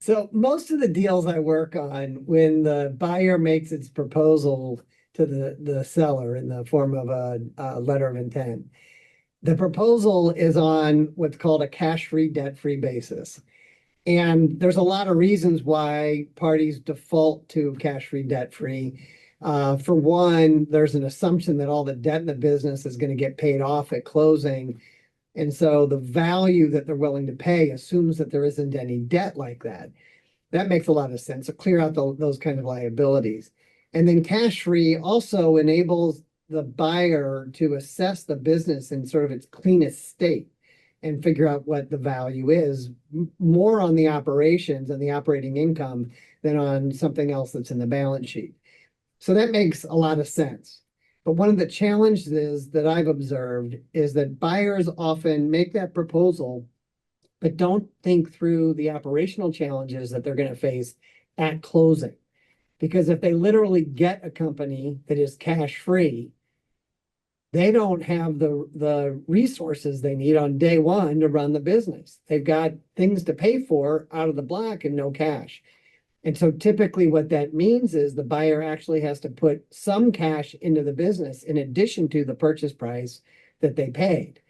So most of the deals I work on, when the buyer makes its proposal to the seller in the form of a letter of intent, the proposal is on what's called a cash-free, debt-free basis. And there's a lot of reasons why parties default to cash-free, debt-free. For one, there's an assumption that all the debt in the business is going to get paid off at closing. And so the value that they're willing to pay assumes that there isn't any debt like that. That makes a lot of sense. So clear out those kind of liabilities. And then cash-free also enables the buyer to assess the business in sort of its cleanest state and figure out what the value is, more on the operations and the operating income than on something else that's in the balance sheet. So that makes a lot of sense. But one of the challenges that I've observed is that buyers often make that proposal, but don't think through the operational challenges that they're going to face at closing. Because if they literally get a company that is cash free, they don't have the resources they need on day one to run the business. They've got things to pay for out of the block and no cash. And so typically what that means is the buyer actually has to put some cash into the business in addition to the purchase price that they paid.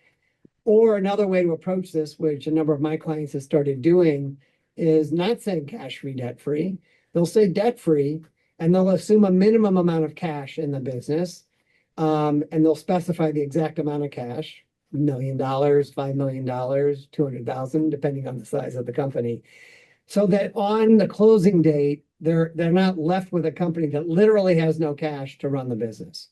Or another way to approach this, which a number of my clients have started doing, is not saying cash-free, debt-free. They'll say debt-free, and they'll assume a minimum amount of cash in the business. And they'll specify the exact amount of cash, $1 million, $5 million, 200,000, depending on the size of the company. So that on the closing date, they're not left with a company that literally has no cash to run the business.